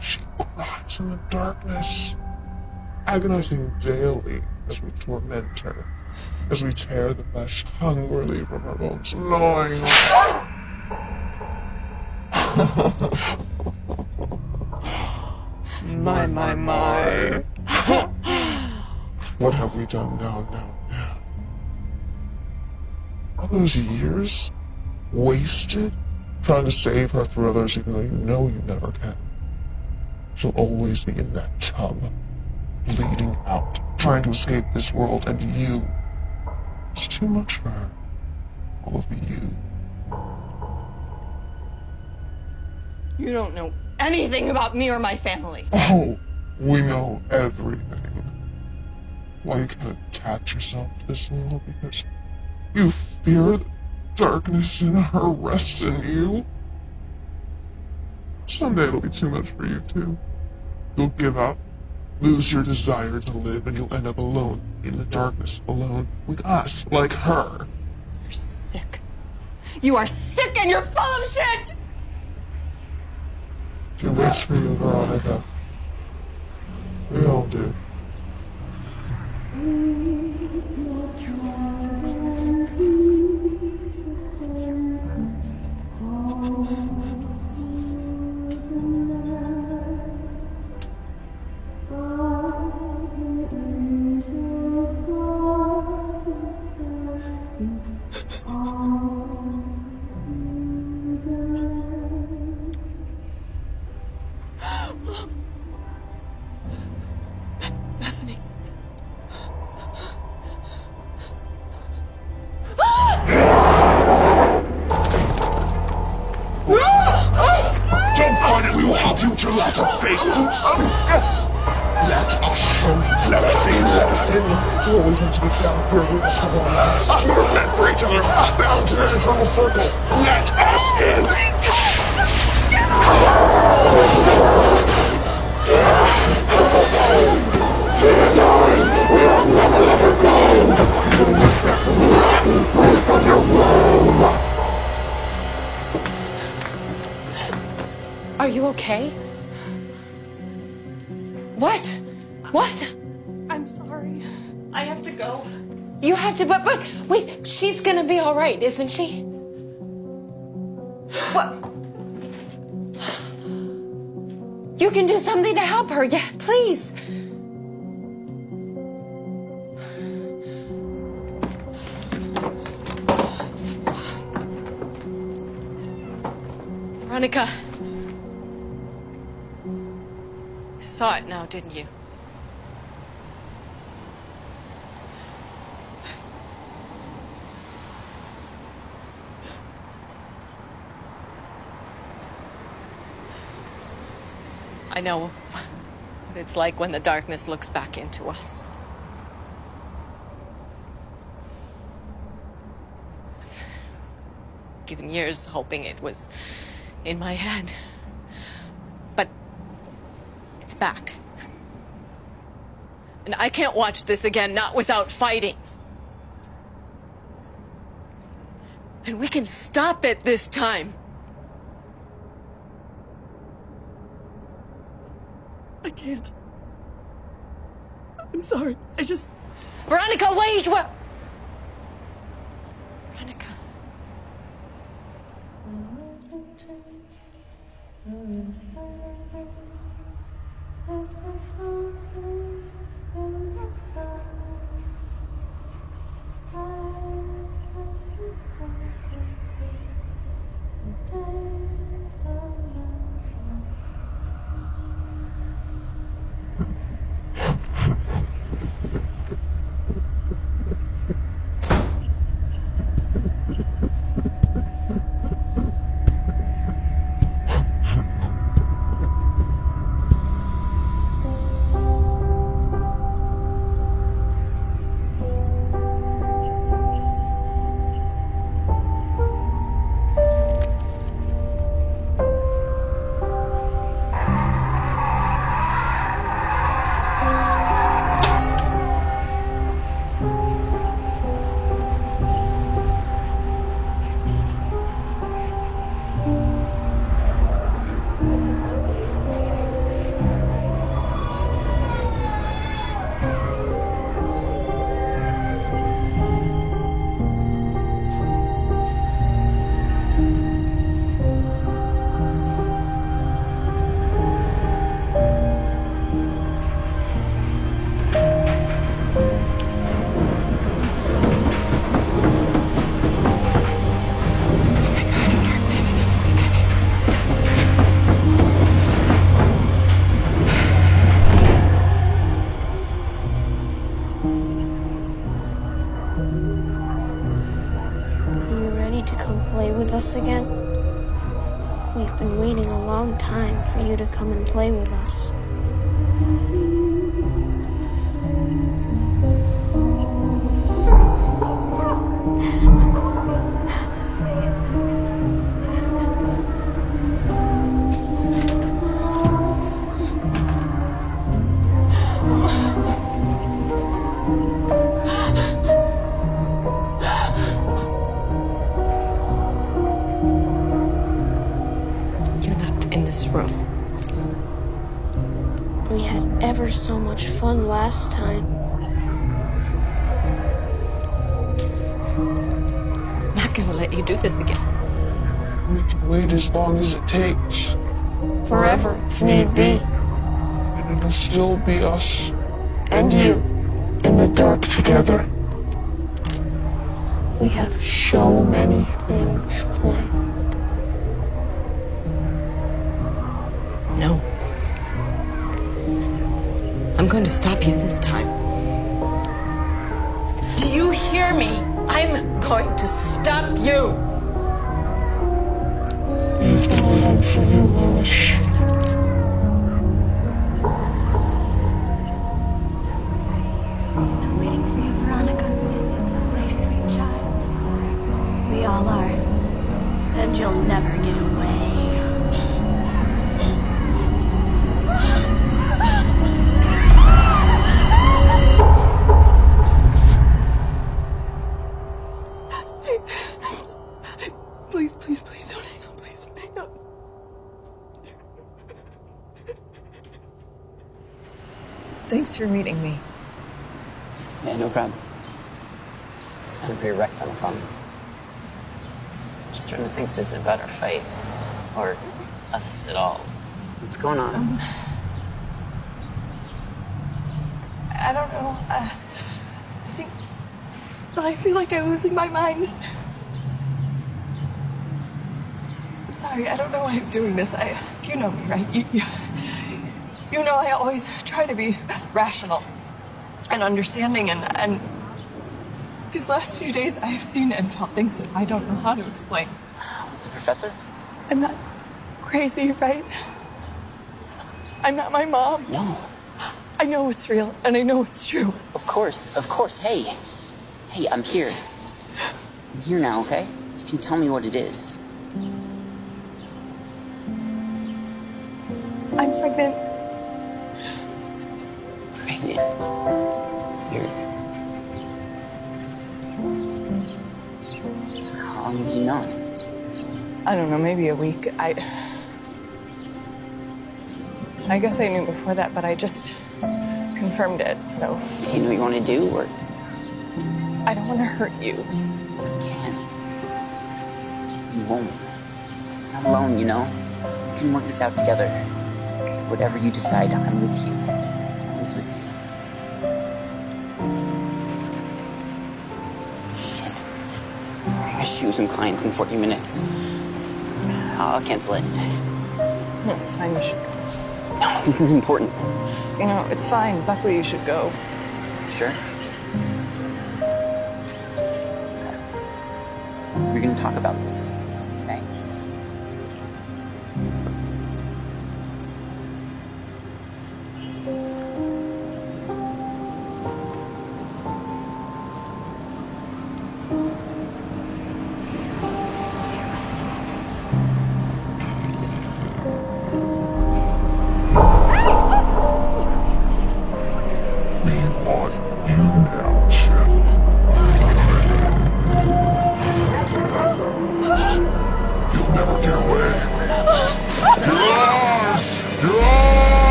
She cries in the darkness, agonizing daily as we torment her, as we tear the flesh hungrily from her bones, gnawing her. My. What have we done now? All those years wasted trying to save her through others even though you know you never can. She'll always be in that tub, bleeding out, trying to escape this world, and you. It's too much for her. All of you. You don't know anything about me or my family. Oh, we know everything. Why you can't attach yourself to this world because you fear the darkness in her rests in you. Someday it'll be too much for you too. You'll give up, lose your desire to live, and you'll end up alone in the darkness, alone with us, like her. You're sick. You are sick and you're full of shit! She waits for you, Veronica. We all do. Bethany. Don't fight it, we will help you with your lack of faith. Let us in. You always want to get down here with us. We're meant for each other, bound in an eternal circle. Let us in. She is ours. We will never let her go. You will respect the rotten fruit from your womb. Are you okay? What? What? I'm sorry. I have to go. You have to, but wait, she's gonna be all right, isn't she? What? You can do something to help her, yeah, please. Veronica. You saw it now, didn't you? I know what it's like when the darkness looks back into us. Given years hoping it was in my head. But it's back. And I can't watch this again, not without fighting. And we can stop it this time. I can't. I'm sorry. I just... Veronica, wait! What? Veronica. us again? We've been waiting a long time for you to come and play with us. Room. We had ever so much fun last time. I'm not gonna let you do this again. We can wait as long as it takes. Forever, if need be. And it'll still be us. And you. In the dark together. We have so many things planned. No. I'm going to stop you this time. Do you hear me? I'm going to stop you. We've been waiting for you, Lois. I'm waiting for you, Veronica. My sweet child. We all are. And you'll never get away. Please don't hang up. Please don't hang up. Thanks for meeting me. Yeah, no problem. You sound pretty wrecked on the phone. Just trying to think this isn't about our fight. Or us at all. What's going on? I don't know. I feel like I'm losing my mind. I'm sorry, I don't know why I'm doing this. You know me, right? You know I always try to be rational and understanding, and these last few days I've seen and felt things that I don't know how to explain. With the professor? I'm not crazy, right? I'm not my mom. No. I know it's real, and I know it's true. Of course. Hey, I'm here. I'm here now, okay? You can tell me what it is. I'm pregnant. Pregnant? You're... How long have you known? I don't know, maybe a week. I guess I knew before that, but I just confirmed it, so... Do you know what you want to do, or...? I don't want to hurt you. You can't. You won't. You're not alone, you know? We can work this out together. Whatever you decide, I'm with you. I'm always with you. Shit. I gotta shoot some clients in 40 minutes. I'll cancel it. No, it's fine, you should go. No, this is important. No, it's fine. Buckley, you should go. Sure? We're gonna talk about this, okay?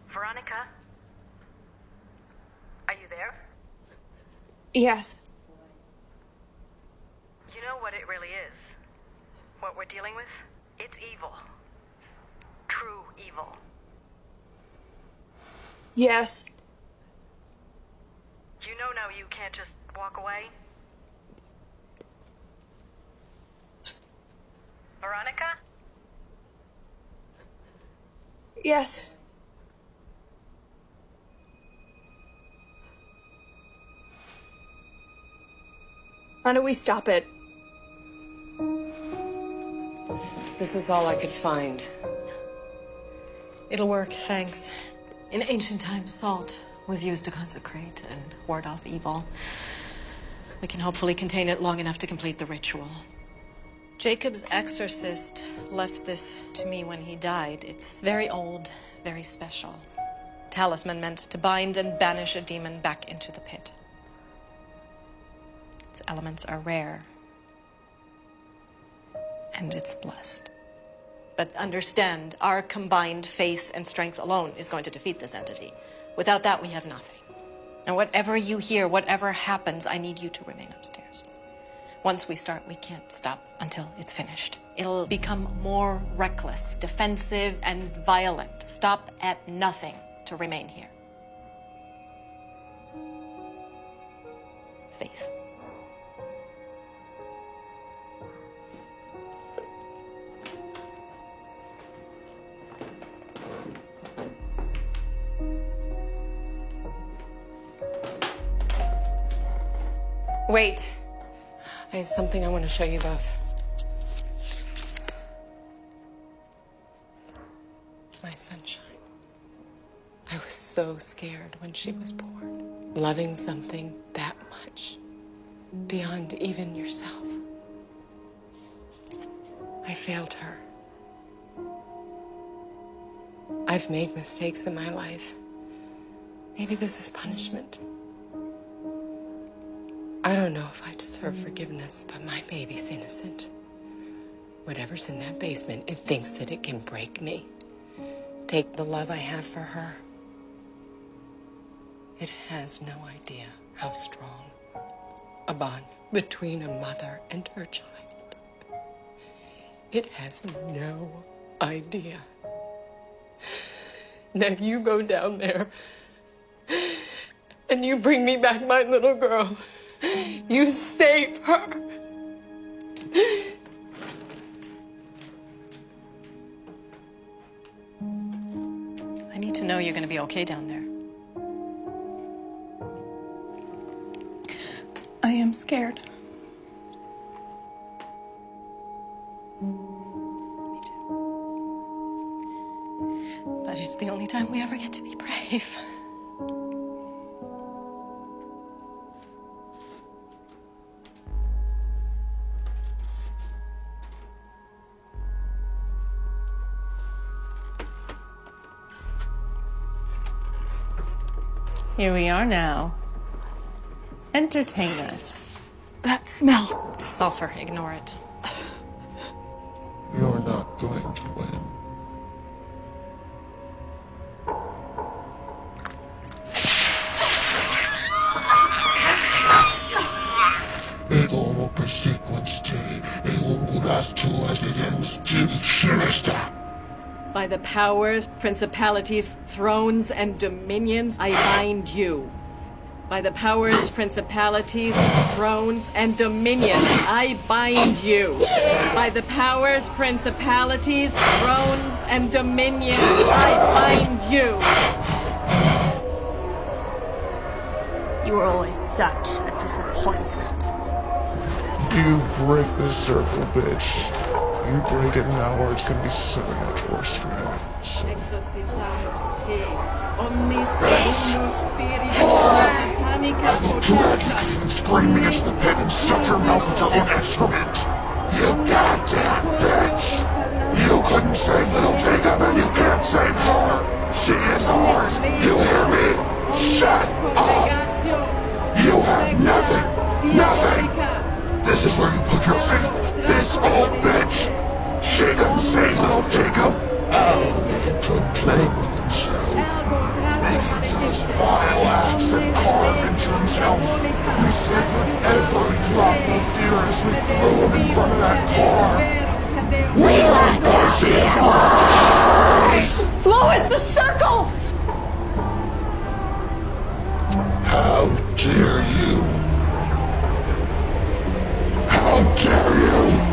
Veronica? Are you there? Yes. You know what it really is? What we're dealing with? It's evil. true evil. Yes. You know now you can't just walk away? Veronica? Yes. How do we stop it? This is all I could find. It'll work, thanks. In ancient times, salt was used to consecrate and ward off evil. We can hopefully contain it long enough to complete the ritual. Jacob's exorcist left this to me when he died. It's very old, very special. Talisman meant to bind and banish a demon back into the pit. Its elements are rare. And it's blessed. But understand, our combined faith and strength alone is going to defeat this entity. Without that, we have nothing. And whatever you hear, whatever happens, I need you to remain upstairs. Once we start, we can't stop until it's finished. It'll become more reckless, defensive, and violent. Stop at nothing to remain here. Faith. Wait. I have something I want to show you both. My sunshine. I was so scared when she was born. Loving something that much, beyond even yourself. I failed her. I've made mistakes in my life. Maybe this is punishment. I don't know if I deserve forgiveness, but my baby's innocent. Whatever's in that basement, it thinks that it can break me. Take the love I have for her. It has no idea how strong a bond between a mother and her child. It has no idea. Now you go down there and you bring me back my little girl. You save her. I need to know you're going to be okay down there. I am scared. Me too. But it's the only time we ever get to be brave. Here we are now. Entertain us. That smell. Sulfur, ignore it. You're not going to win. Ego mo persequence te, e ungulas tuas idens tibi sinister. By the powers, principalities, thrones, and dominions, I bind you. By the powers, principalities, thrones, and dominions, I bind you. By the powers, principalities, thrones, and dominions, I bind you. You were always such a disappointment. You break this circle, bitch. You break it now or it's gonna be so much worse for you. So. Exorcizamus te, omnis segunus spiritus satanica potesta. Screaming into the pit and stuff your mouth with your own excrement. You goddamn bitch! You couldn't save little Jacob and you can't save her! She is ours! You hear me? Shut up! You have nothing! Nothing! This is where you put your feet! This old bitch! She couldn't save little Jacob! Oh, you could play with himself. Making those vile acts and carve into himself. We severed every drop of fear as we threw him in front of that car. We let this is Lois, the circle! How dare you? How dare you?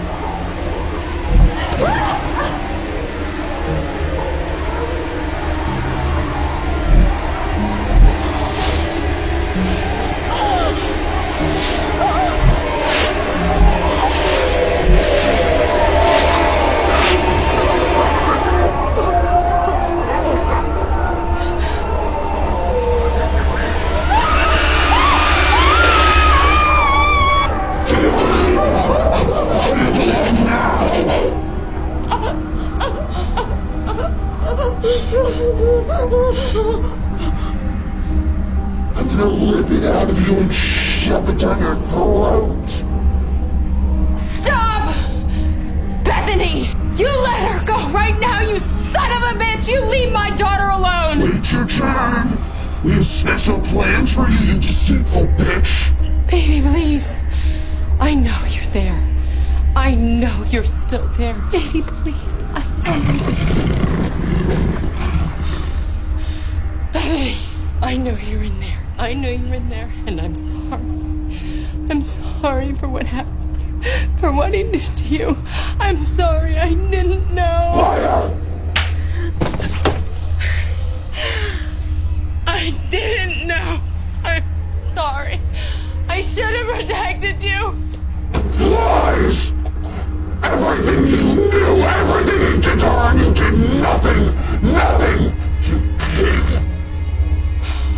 I'm gonna rip it out of you and shove it down your throat. Stop! Bethany! You let her go right now, you son of a bitch! You leave my daughter alone! Wait your turn. We have special plans for you, you deceitful bitch. Baby, please. I know you're there. I know you're still there. Baby, please. I know. Bethany, I know you're in there. I know you're in there, and I'm sorry. I'm sorry for what happened, for what he did to you. I'm sorry, I didn't know. Liar! I didn't know. I'm sorry. I should have protected you. Lies! Everything you knew, everything you did to her, you did nothing! Nothing! You pig!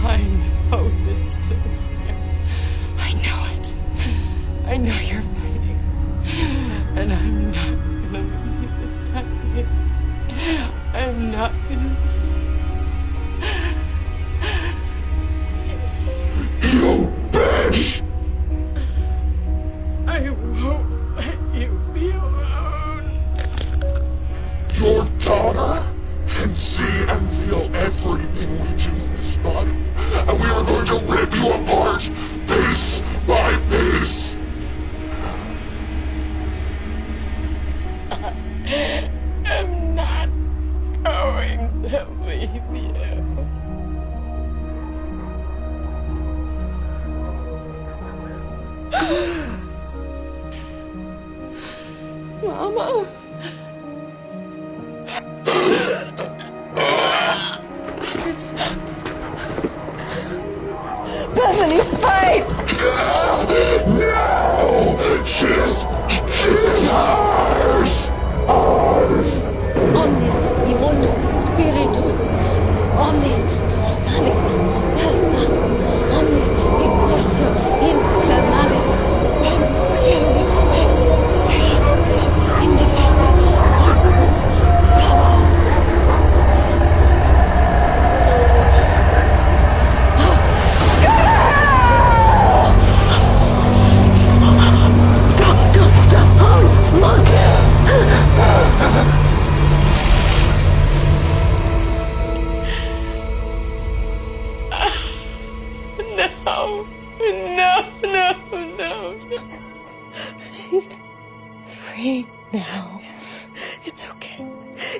I know you're still there. I know it. I know you're fighting. And I'm not gonna leave you this time, baby. I'm not gonna leave you. You bitch! I won't let you be alone. Your daughter can see and feel everything we do in this body. And we are going to rip you apart, piece by piece. I'm not going to leave you. Mama. Bethany, fight! No! She is ours! Ours! Omnis immundus spiritus, omnis satanic pesta, omnis incursum infernales, requiem et seance indefensis consumos sabbath. No. She's free now. It's okay.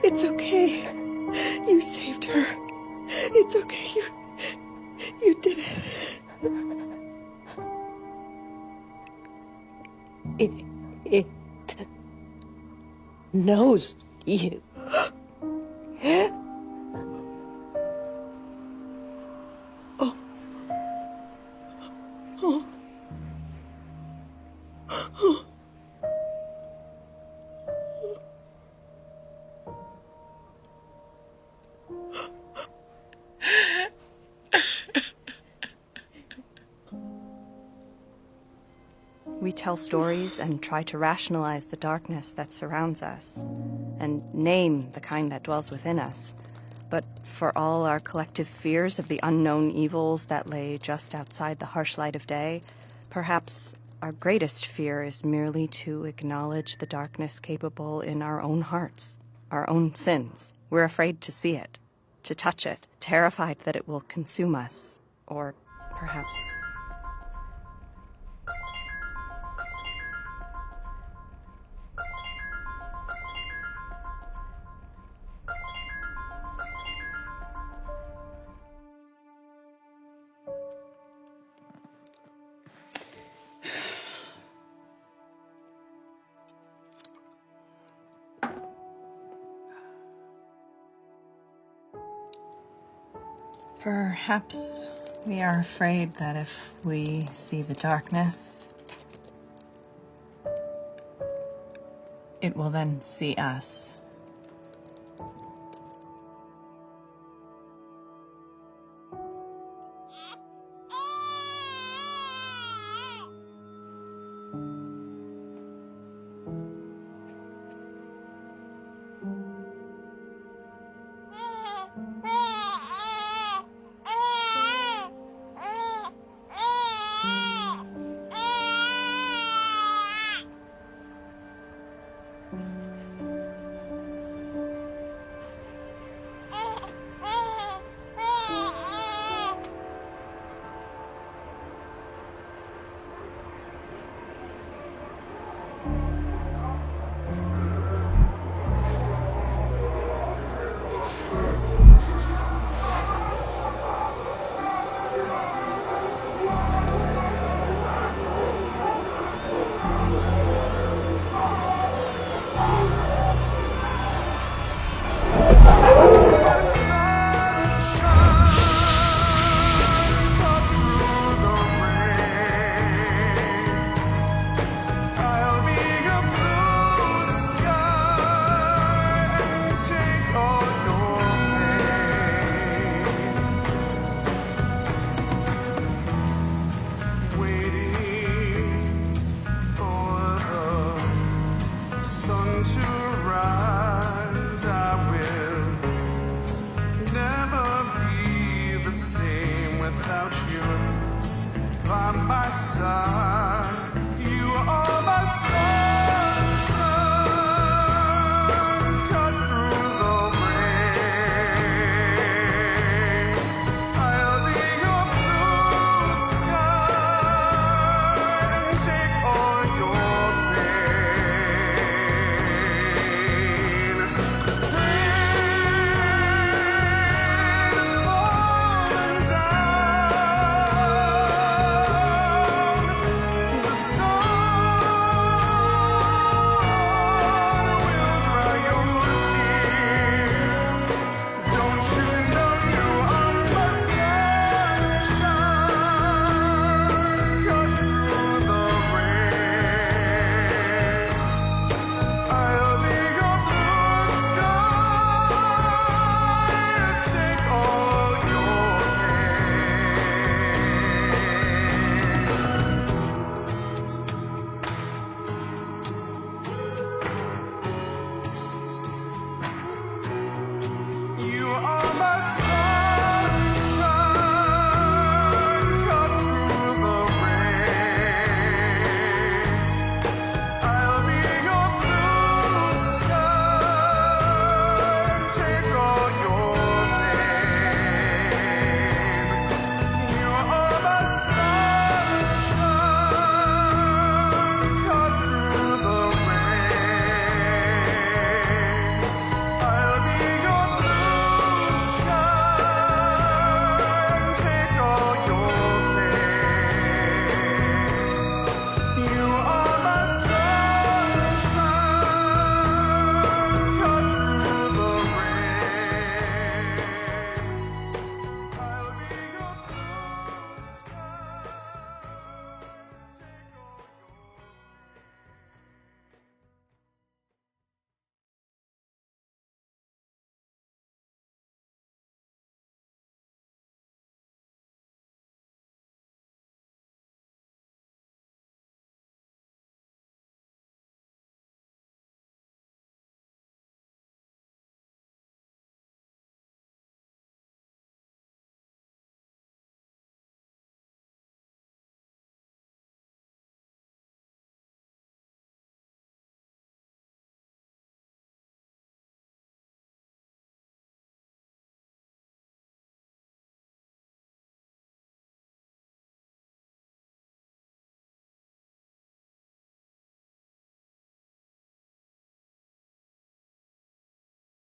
It's okay. You saved her. It's okay. You did it. It knows you. We tell stories and try to rationalize the darkness that surrounds us, and name the kind that dwells within us. But for all our collective fears of the unknown evils that lay just outside the harsh light of day, perhaps our greatest fear is merely to acknowledge the darkness capable in our own hearts, our own sins. We're afraid to see it, to touch it, terrified that it will consume us, or perhaps... Perhaps we are afraid that if we see the darkness, it will then see us.